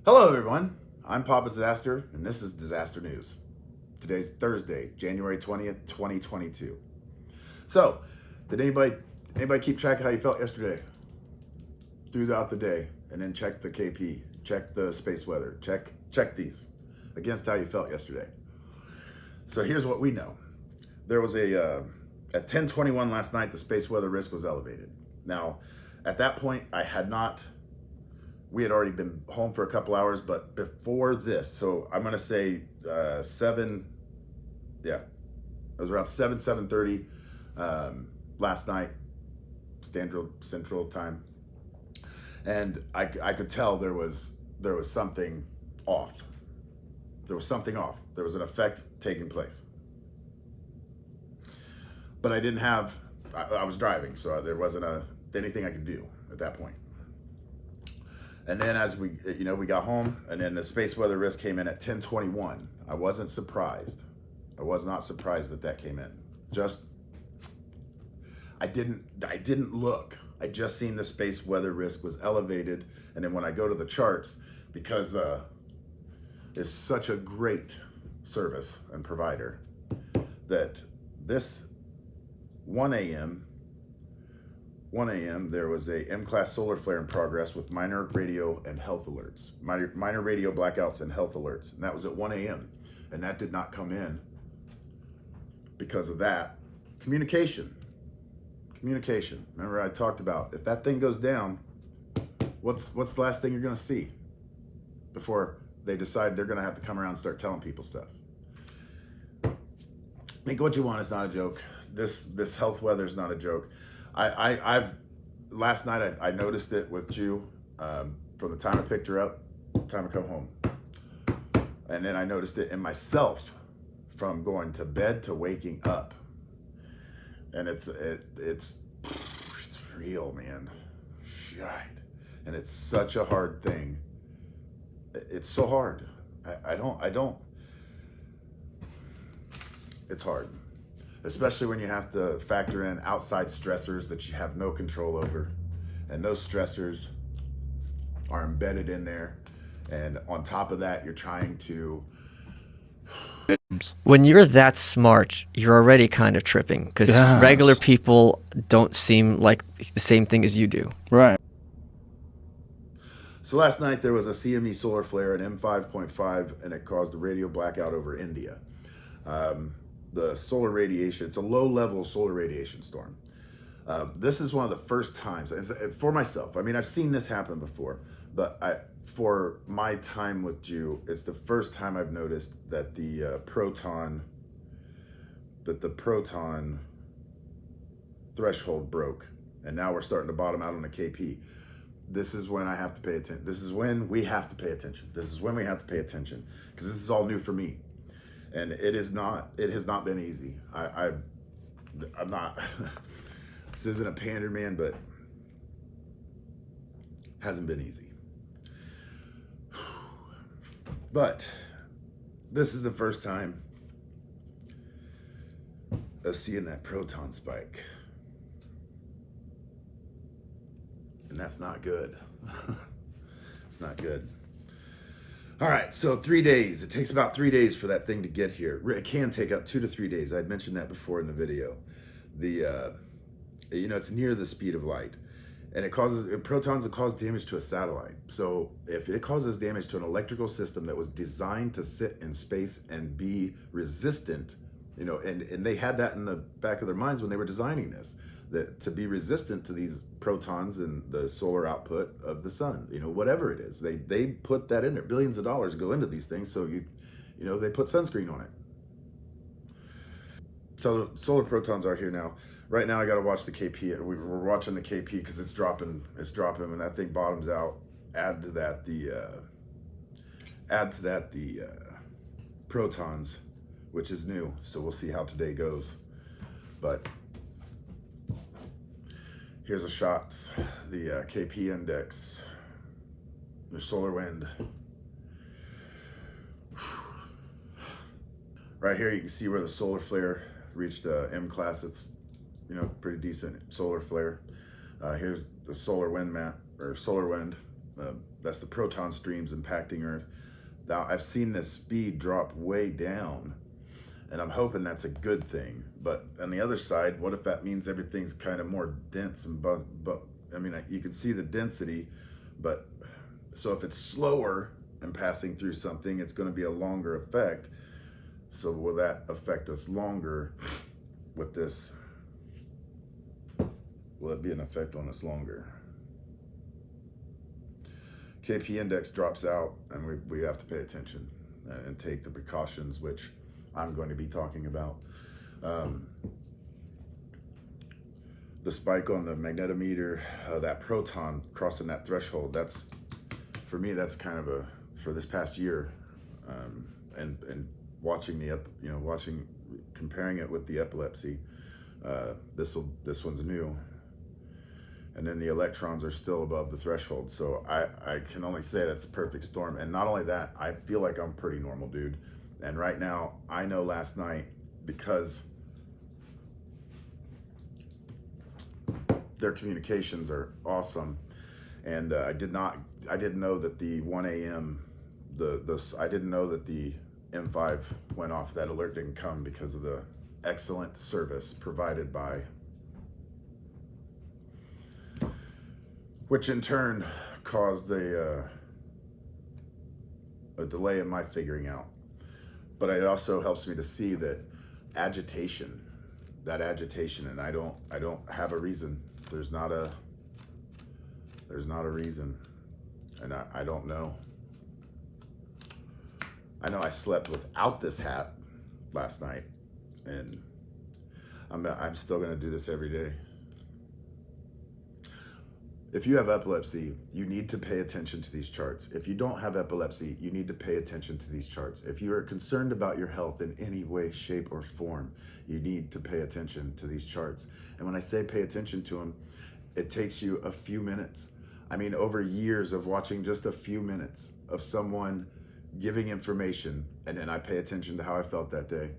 Hello everyone, I'm Papadizastr and this is Dizastr News. Today's Thursday, January 20th, 2022. So, did anybody keep track of how you felt yesterday? Throughout the day, and then check the KP, check the space weather, check these against how you felt yesterday. So here's what we know. There was at 10:21 last night, the space weather risk was elevated. Now, at that point, we had already been home for a couple hours, but before this, so I'm gonna say it was around 7:30 last night, Central time, and I could tell there was something off. There was something off. There was an effect taking place, but I didn't have. I was driving, so there wasn't anything I could do at that point. And then as we got home, and then the space weather risk came in at 10:21. I wasn't surprised. I was not surprised that came in. I didn't look. I just seen the space weather risk was elevated. And then when I go to the charts, because it's such a great service and provider, that this 1 a.m. there was a M-class solar flare in progress with minor radio and health alerts, minor radio blackouts and health alerts. And that was at 1 a.m. And that did not come in because of that. Communication. Remember I talked about, if that thing goes down, what's the last thing you're gonna see before they decide they're gonna have to come around and start telling people stuff? Make what you want, it's not a joke. This health weather is not a joke. Last night I noticed it with Jew from the time I picked her up, time I come home, and then I noticed it in myself from going to bed to waking up, and it's real, man. Shit. And it's such a hard thing. It's so hard. I don't. It's hard. Especially when you have to factor in outside stressors that you have no control over. And those stressors are embedded in there. And on top of that, you're trying to... When you're that smart, you're already kind of tripping, because regular people don't seem like the same thing as you do. Right. So last night there was a CME solar flare at M5.5, and it caused a radio blackout over India. The solar radiation, it's a low-level solar radiation storm. This is one of the first times, for myself, I mean, I've seen this happen before, but for my time with Jew, it's the first time I've noticed that the proton threshold broke, and now we're starting to bottom out on the KP. This is when I have to pay attention. This is when we have to pay attention. This is when we have to pay attention, because this is all new for me. And it has not been easy. I'm not, this isn't a pander, man, but hasn't been easy. But this is the first time of seeing that proton spike. And that's not good. It's not good. All right, so 3 days. It takes about 3 days for that thing to get here. It can take up 2 to 3 days. I had mentioned that before in the video. It's near the speed of light, and protons will cause damage to a satellite. So if it causes damage to an electrical system that was designed to sit in space and be resistant, and they had that in the back of their minds when they were designing this, that to be resistant to these protons and the solar output of the sun, whatever it is, they put that in there. Billions of dollars go into these things, so they put sunscreen on it. So solar protons are here now. Right now I got to watch the KP. We're watching the KP because it's dropping. When that thing bottoms out, add to that the protons, which is new. So we'll see how today goes. But here's a shot, the KP index, the solar wind. Right here you can see where the solar flare reached M class. It's pretty decent solar flare. Here's the solar wind map, or solar wind. That's the proton streams impacting Earth. Now, I've seen this speed drop way down, and I'm hoping that's a good thing. But on the other side, what if that means everything's kind of more dense? And but I mean, you can see the density, but so if it's slower and passing through something, it's going to be a longer effect. So will that affect us longer with this? Will it be an effect on us longer? KP index drops out, and we have to pay attention and take the precautions, which I'm going to be talking about. The spike on the magnetometer, that proton crossing that threshold, that's, for me, that's kind of a, for this past year, and watching comparing it with the epilepsy, this one's new. And then the electrons are still above the threshold. So I can only say that's a perfect storm. And not only that, I feel like I'm pretty normal, dude. And right now, I know last night, because their communications are awesome. And I didn't know that the 1 a.m., I didn't know that the M5 went off. That alert didn't come because of the excellent service provided by, which in turn caused a delay in my figuring out. But it also helps me to see that agitation, and I don't have a reason. There's not a reason, and I don't know. I know I slept without this hat last night, and I'm still gonna do this every day. If you have epilepsy, you need to pay attention to these charts. If you don't have epilepsy, you need to pay attention to these charts. If you are concerned about your health in any way, shape, or form, you need to pay attention to these charts. And when I say pay attention to them, it takes you a few minutes. I mean, over years of watching just a few minutes of someone giving information, and then I pay attention to how I felt that day.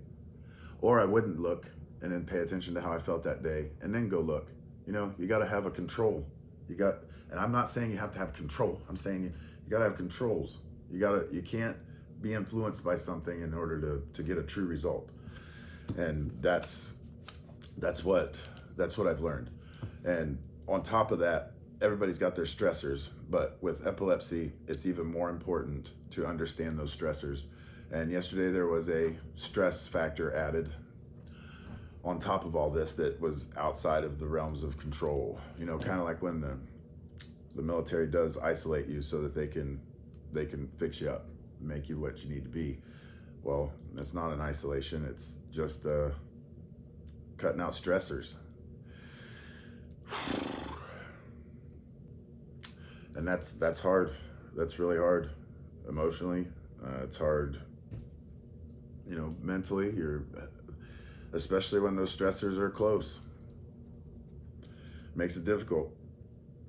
Or I wouldn't look and then pay attention to how I felt that day and then go look. You know, you gotta have a control. And I'm not saying you have to have control. I'm saying you gotta have controls. You can't be influenced by something in order to get a true result. And that's what I've learned. And on top of that, everybody's got their stressors, but with epilepsy, it's even more important to understand those stressors. And yesterday there was a stress factor added on top of all this that was outside of the realms of control. You know, kind of like when the military does isolate you so that they can fix you up, make you what you need to be. Well, that's not an isolation. It's just cutting out stressors. And that's hard. That's really hard emotionally. It's hard, you know, mentally. Especially when those stressors are close. Makes it difficult.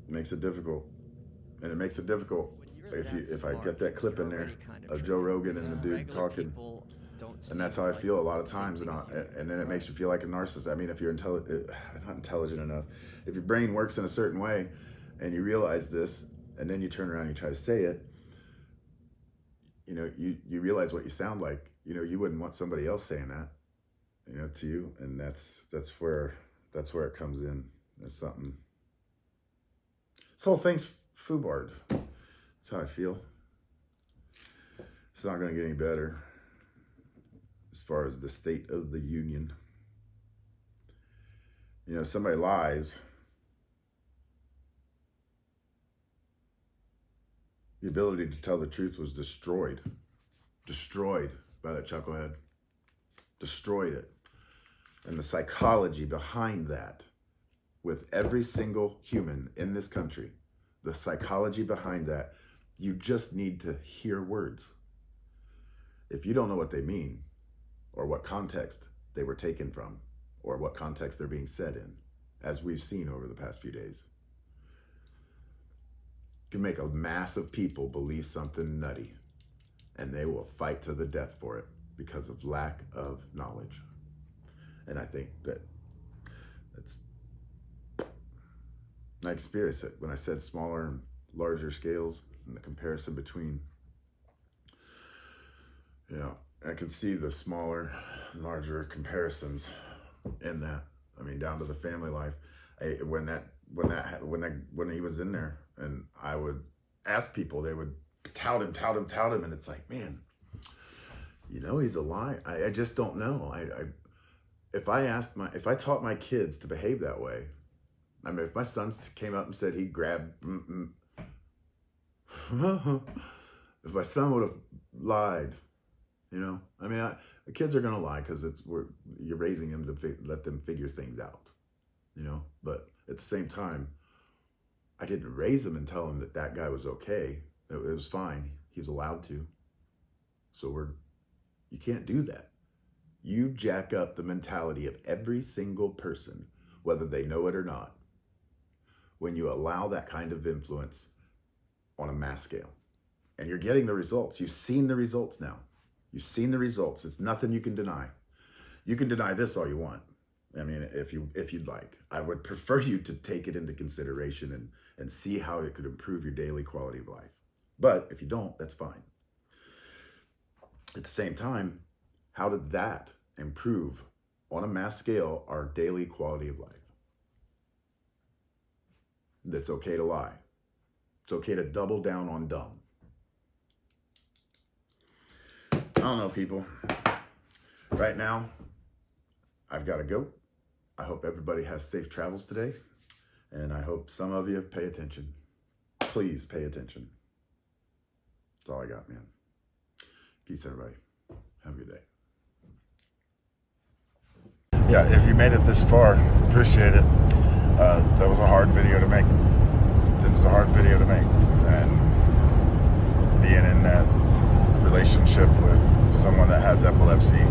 And it makes it difficult if I get that clip in there of Joe Rogan and the dude talking. And that's how I feel a lot of times. And then it makes you feel like a narcissist. I mean, if you're not intelligent enough, if your brain works in a certain way and you realize this, and then you turn around and you try to say it, you know, you realize what you sound like. You know, you wouldn't want somebody else saying that, you know, to you. And that's where it comes in. That's something. This whole thing's foobarred. That's how I feel. It's not going to get any better as far as the state of the union. You know, somebody lies, the ability to tell the truth was destroyed by that chucklehead. Destroyed it. And the psychology behind that, with every single human in this country, the psychology behind that, you just need to hear words. If you don't know what they mean, or what context they were taken from, or what context they're being said in, as we've seen over the past few days, you can make a mass of people believe something nutty, and they will fight to the death for it because of lack of knowledge. And I think I experienced it when I said smaller larger scales and the comparison between, I can see the smaller, larger comparisons in that. I mean, down to the family life. When he was in there, and I would ask people, they would tout him, and it's like, man, he's a lie. I just don't know. If I taught my kids to behave that way, I mean, if my son came up and said he grabbed, if my son would have lied, I mean, the kids are gonna lie because you're raising them to let them figure things out, But at the same time, I didn't raise him and tell him that guy was okay. It was fine. He was allowed to. So you can't do that. You jack up the mentality of every single person, whether they know it or not, when you allow that kind of influence on a mass scale. And you're getting the results. You've seen the results now. You've seen the results. It's nothing you can deny. You can deny this all you want. I mean, if you'd like. I would prefer you to take it into consideration and see how it could improve your daily quality of life. But if you don't, that's fine. At the same time, how did that improve on a mass scale our daily quality of life? That's okay to lie. It's okay to double down on dumb. I don't know, people. Right now, I've got to go. I hope everybody has safe travels today. And I hope some of you pay attention. Please pay attention. That's all I got, man. Peace, everybody. Have a good day. Yeah, if you made it this far, appreciate it. That was a hard video to make. And being in that relationship with someone that has epilepsy,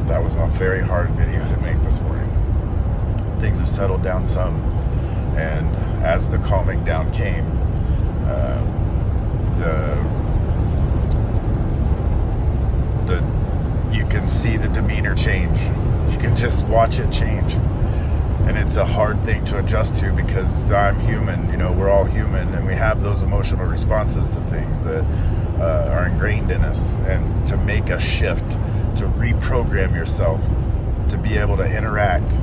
that was a very hard video to make this morning. Things have settled down some, and as the calming down came, you can see the demeanor change. You can just watch it change. And it's a hard thing to adjust to because I'm human, we're all human, and we have those emotional responses to things that are ingrained in us. And to make a shift, to reprogram yourself, to be able to interact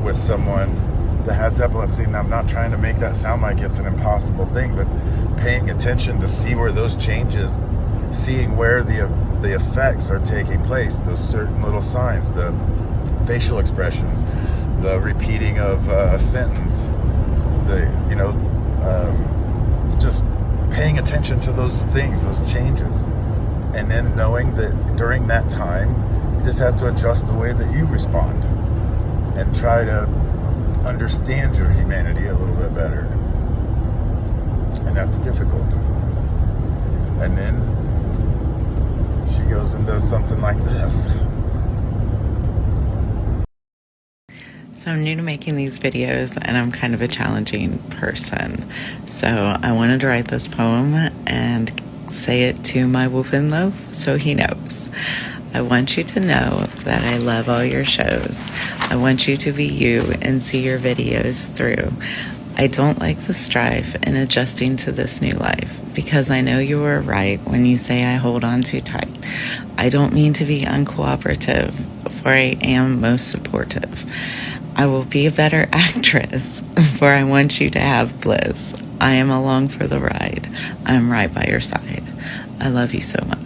with someone that has epilepsy, and I'm not trying to make that sound like it's an impossible thing, but paying attention to see where those changes, seeing where the effects are taking place, those certain little signs, the facial expressions, the repeating of a sentence, just paying attention to those things, those changes, and then knowing that during that time, you just have to adjust the way that you respond and try to understand your humanity a little bit better. And that's difficult. And then she goes and does something like this. So I'm new to making these videos, and I'm kind of a challenging person. So I wanted to write this poem and say it to my wolf in loaf so he knows. I want you to know that I love all your shows. I want you to be you and see your videos through. I don't like the strife in adjusting to this new life, because I know you were right when you say I hold on too tight. I don't mean to be uncooperative, for I am most supportive. I will be a better actress, for I want you to have bliss. I am along for the ride. I'm right by your side. I love you so much.